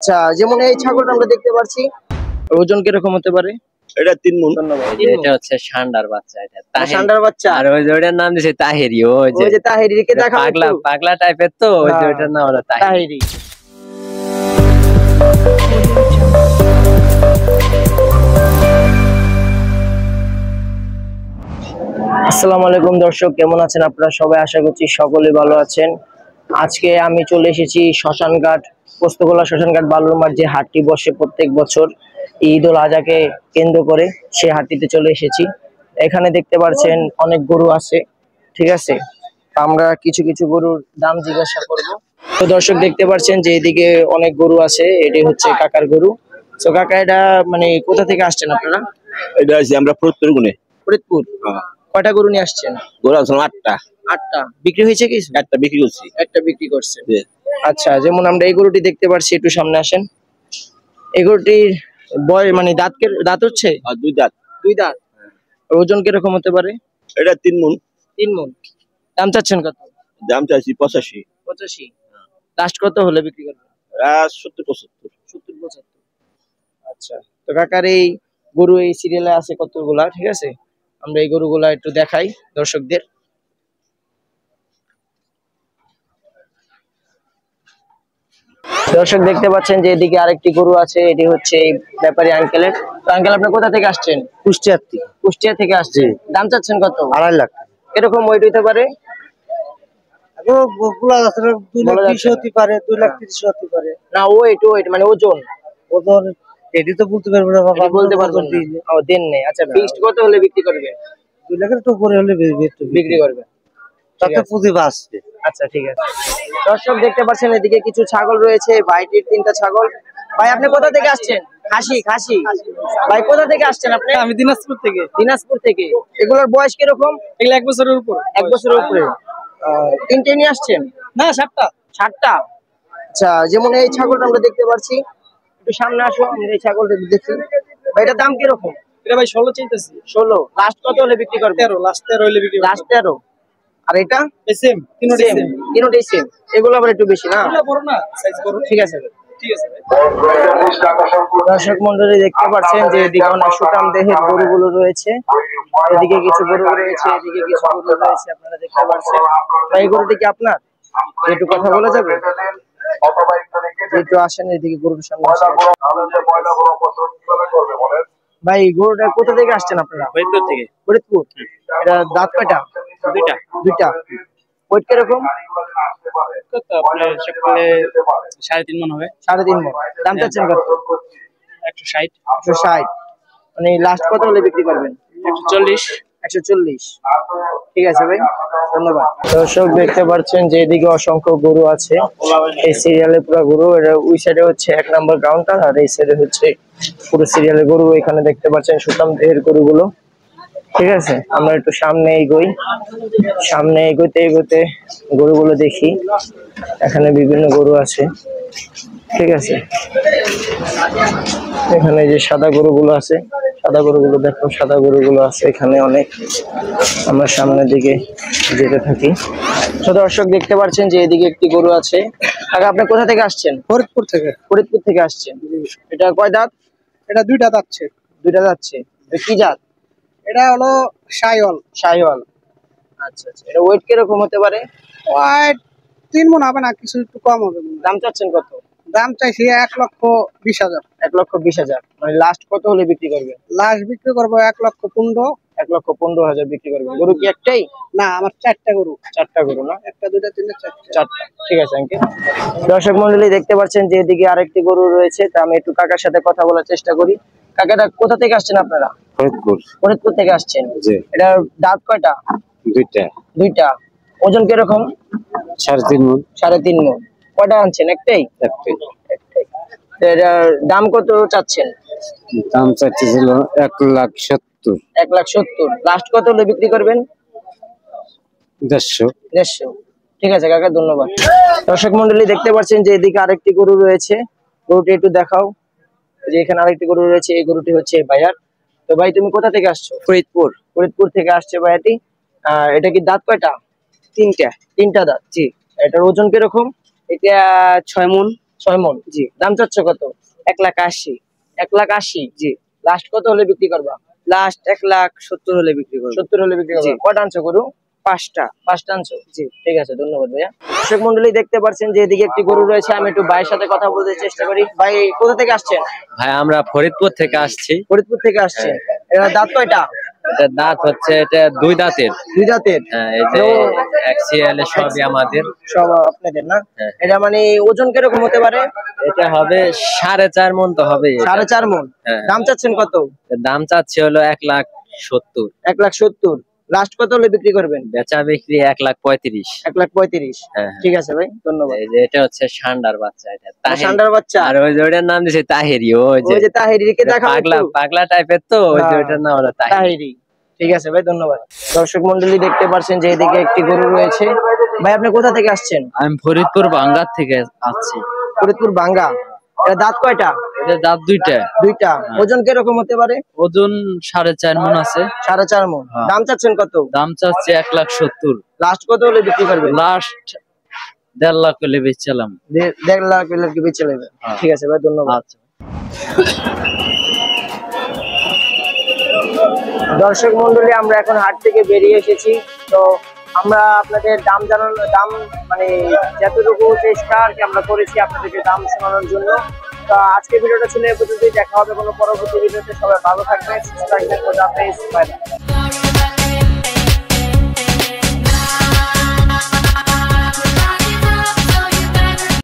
আচ্ছা, যেমন এই ছাগলটা আমরা দেখতে পাচ্ছি, ওজন কিরকম হতে পারে? এটা 3 মণ। ধন্যবাদ। এটা হচ্ছে ষান্ডার বাচ্চা, এটা ষান্ডার বাচ্চা। আর ওই যে ওটার নাম দিয়েছে তাহেরি। ওই যে তাহেরিকে দেখাও পাগলা একটু। পাগলা টাইপের, তো ওই যে ওটার নাম হলো তাহেরি। আসসালামু আলাইকুম দর্শক, কেমন আছেন আপনারা সবাই? আশা করছি সকলে ভালো আছেন। আজকে আমি চলে এসেছি শ্মশানঘাট, পোস্তগোলা শ্মশানঘাট বালুর মাঠ, যে হাটটি বসে প্রত্যেক বছর ঈদ উল আজহাকে কেন্দ্র করে, সেই হাটটিতে চলে এসেছি। এখানে দেখতে পাচ্ছেন অনেক গরু আছে, ঠিক আছে। আমরা কিছু কিছু গরুর দাম জিজ্ঞাসা করব। তো দর্শক দেখতে পাচ্ছেন যে এদিকে অনেক গরু আছে, এটি হচ্ছে কাকার গরু। তো কাকা, এটা মানে কোথা থেকে আসছেন আপনারা? এটা আছে আমরা ফরিদপুর গুনে। ফরিদপুর। কয়টা গরু নিয়ে আসছেন? গরু আছে 8টা। 8টা বিক্রি হয়েছে কি? একটা বিক্রি করছি। একটা বিক্রি করছে। আচ্ছা, যেমন আমরা এই গরুটি দেখতে পাচ্ছি, একটু সামনে আসেন। এই গরুটির বয়স মানে দাঁত হচ্ছে? আর 2 দাঁত। 2 দাঁত। ওজন কিরকম হতে পারে? এটা 3 মণ। 3 মণ। দাম চাচ্ছেন কত? দাম চাইছি 85। 85। লাস্ট কত হলে বিক্রি করবেন? 70 75। 70 75। আচ্ছা, তো কাকার এই গরু এই সিরিয়ালে আছে কতগুলা, ঠিক আছে। আমরা এই গরুগুলা একটু দেখাই দর্শকদের। দর্শক দেখতে পাচ্ছেন যে এদিকে আরেকটি গরু আছে, এটি হচ্ছে এই ব্যাপারী আঙ্কেলের। তো আঙ্কেল, আপনি কোথা থেকে আসছেন? কুষ্টিয়া থেকে। কুষ্টিয়া থেকে আসছেন। দাম চাচ্ছেন কত? 2.5 লাখ। এরকম ওয়েট হতে পারে? 2 লাখ 20 হতে পারে, 2 লাখ 30 হতে পারে। না, ওয়েট মানে ওজন। ওজন এটি তো বলতে পারবো না বাবা, বলতে পারবেন না। ও দেন নেই। আচ্ছা, ফিক্সড কত হলে বিক্রি করবেন? 2 লাখের তো উপরে হলে বিক্রি করবেন। তাতে পুঁজি বাঁচবে। আচ্ছা, ঠিক আছে। দর্শক দেখতে পাচ্ছেন এদিকে কিছু ছাগল রয়েছে, ভাইটির 3টা ছাগল। ভাই, আপনি কোথা থেকে আসছেন? খাসি। ভাই, কোথা থেকে আসছেন আপনি? আমি দিনাজপুর থেকে। দিনাজপুর থেকে। এগুলোর বয়স কিরকম? এগুলো 1 বছরের উপর। 1 বছরের উপরে। 3টে নিয়ে আসছেন? না, 7টা। 7টা। আচ্ছা, যেমন এই ছাগলটা আমরা দেখতে পাচ্ছি, একটু সামনে আসো, আমরা এই ছাগলটা দেখি। ভাই, এটার দাম কিরকম? এটা ভাই 16 চাইতেছি। 16। লাস্ট কত হলে বিক্রি করবে? 13, লাস্ট 13 হইলে বিক্রি করব। লাস্ট 13। আর এটা? সেম, তিনটাই সেম। তিনটাই সেম। এগুলো আবার একটু বেশি না? এগুলো বড় না, সাইজ বড়। ঠিক আছে ভাই। ঠিক আছে ভাই। দর্শক মন্ডলী দেখতে পাচ্ছেন যে এদিকে অনেক সুঠাম দেহের গরুগুলো রয়েছে, এদিকে কিছু গরু রয়েছে, এদিকে কিছু গরু রয়েছে, আপনারা দেখতে পাচ্ছেন। ভাই, এই গরুটি কি আপনার? একটু কথা বলা যাবে? একটু আসেন এদিকে, গরুর সামনে আসেন। ভাই, গরুটা কোথা থেকে আসছেন আপনারা? ফরিদপুর থেকে। ফরিদপুর। এটা দাঁত কয়টা? 2টা। 2টা। ওয়েট কিরকম? কত আপনার সকালে 3.5 মণ হবে। 3.5 মণ। দাম চাচ্ছেন কত? 160। 160। মানে লাস্ট কত হলে বিক্রি করবেন? 140। 140। ঠিক আছে ভাই, ধন্যবাদ। দর্শক দেখতে পাচ্ছেন যে এদিকে অসংখ্য গরু আছে, এই সিরিয়ালে পুরো গরু। এটা ওই সাইডে হচ্ছে 1 নম্বর কাউন্টার, আর এই সাইডে হচ্ছে পুরো সিরিয়ালের গরু। এখানে দেখতে পাচ্ছেন সুঠাম দেহের গরুগুলো, ঠিক আছে। আমরা একটু সামনে এগোতে গরুগুলো দেখি। এখানে বিভিন্ন গরু আছে, ঠিক আছে। এখানে যে সাদা গরুগুলো আছে, সাদা গরুগুলো দেখো, সাদা গরুগুলো আছে এখানে অনেক। আমরা সামনের দিকে যেতে থাকি। তো দর্শক দেখতে পাচ্ছেন যে এদিকে একটি গরু আছে। আগে আপনি কোথা থেকে আসছেন? ফরিদপুর থেকে। ফরিদপুর থেকে আসছেন। এটা কয় দাঁত? এটা 2টা যাচ্ছে। 2টা যাচ্ছে। এটা কি জাত? এটা হলো শাহিওয়াল। আচ্ছা। এটা ওয়েট কিরকম হতে পারে? ওই 3 মণ হবে না, কিছু একটু কম হবে। দাম চাচ্ছেন কত? দাম চাইছি 1,20,000। 1,20,000। মানে লাস্ট কত হলে বিক্রি করবে? লাস্ট বিক্রি করবো 1,15,000। 1,15,000 বিক্রি করবে। গরু কি একটাই? না, আমার 4টা গরু। 4টা গরু না? 1টা 2টা 3টা 4টা। 4টা। ঠিক আছে আঙ্কেল। দর্শক মন্ডলী দেখতে পাচ্ছেন যে এদিকে আরেকটি গরু রয়েছে, তা আমি একটু কাকার সাথে কথা বলার চেষ্টা করি। কাকাটা কোথা থেকে আসছেন আপনারা? ফরিদপুর থেকে আসছেন। এটার দাঁত কয়টা? 2টা। 2টা। ওজন কিরকম? 3.5 মণ। 3.5 মণ। কয়টা আনছেন? একটাই। তো এটার দাম কত চাচ্ছেন? দাম চাইছিল 1,70,000। 1,70,000। লাস্ট কত হলে বিক্রি করবেন? 150। ঠিক আছে কাকা, ধন্যবাদ। দর্শক মন্ডলী দেখতে পাচ্ছেন যে এদিকে আরেকটি গরু রয়েছে, গরুটি একটু দেখাও। যে এখানে আরেকটি গরু রয়েছে, এই গরুটি হচ্ছে ভাইয়ার। তো ভাই, তুমি কোথা থেকে আসছো? ফরিদপুর থেকে আসছে ভাইয়াটি। এটা কি দাঁত কয়টা? 3টা। 3টা দাঁত। জি। এটার ওজন কিরকম? এটা 6 মণ। 6 মন। জি। দাম চাচ্ছ কত? 1,80,000। 1,80,000। জি। লাস্ট কত হলে বিক্রি করবা? লাস্ট 1,70,000 হলে বিক্রি করবো। 70 হলে বিক্রি করবা। জি। কয়টা আনছো গরু? 5টা। 5টা আনছো। জি। ঠিক আছে, ধন্যবাদ ভাইয়া। দর্শক মন্ডলী দেখতে পাচ্ছেন যে এদিকে একটি গরু রয়েছে, আমি একটু ভাইয়ের সাথে কথা বলতে চেষ্টা করি। ভাই কোথা থেকে আসছেন? ভাই আমরা ফরিদপুর থেকে আসছি। ফরিদপুর থেকে আসছেন। এর দাঁত কয়টা? এটা দাঁত হচ্ছে এটা 2 দাঁতের। 2 দাঁতের। হ্যাঁ, এই যে এক্সিএল সবই আমাদের। সব আপনাদের না? হ্যাঁ। এটা মানে ওজন কিরকম হতে পারে? এটা হবে 4.5 মন তো হবে। 4.5 মন। হ্যাঁ। দাম চাচ্ছেন কত? দাম চাচ্ছে হলো 1,70,000। 1,70,000। লাস্ট কত হলে বিক্রি করবেন? বেচা বিক্রি 1,35,000। 1,35,000। হ্যাঁ। ঠিক আছে ভাই, ধন্যবাদ। এই যে এটা হচ্ছে ষান্ডার বাচ্চা, এটা তাহেরি। ষান্ডার বাচ্চা। আর ওই যে ওটার নাম দিয়েছে তাহেরি। ওই ওই যে তাহেরিকে যে দেখাও পাগলা একটু। পাগলা টাইপের, তো ওই যে হ্যাঁ। ওটার নাম হলো তাহেরি। তাহেরি। ঠিক আছে ভাই, ধন্যবাদ। দর্শক মন্ডলী দেখতে পাচ্ছেন যে এদিকে একটি গরু রয়েছে। ভাই আপনি কোথা থেকে আসছেন? আমি ফরিদপুর বাঙ্গার থেকে আসছি। ফরিদপুর বাঙ্গা। এটা দাঁত কয়টা? এটা দাঁত 2টা। 2টা। ওজন কিরকম হতে পারে? ওজন 4.5 মন আছে। 4.5 মন। হ্যাঁ। দাম চাচ্ছেন কত? দাম চাচ্ছে 1,70,000। লাস্ট কত হলে বিক্রি করবেন? লাস্ট 1.5 লাখ হলে বেচছিলাম। 1.5 লাখ হলে কি বেচে নেবেন? হ্যাঁ। ঠিক আছে ভাই, ধন্যবাদ। আচ্ছা। দর্শক মন্ডলী আমরা এখন হাট থেকে বেরিয়ে এসেছি। তো আমরা আপনাদের দাম দাম মানে যতটুকু চেষ্টা আর কি আমরা করেছি আপনাদেরকে দাম শোনানোর জন্য। তো আজকে ভিডিওটা ছিল এ পর্যন্তই। দেখা হবে কোনো পরবর্তী ভিডিওতে। সবাই ভালো থাকবেন, সুস্থ থাকবেন। খোদা হাফেজ। Bye bye.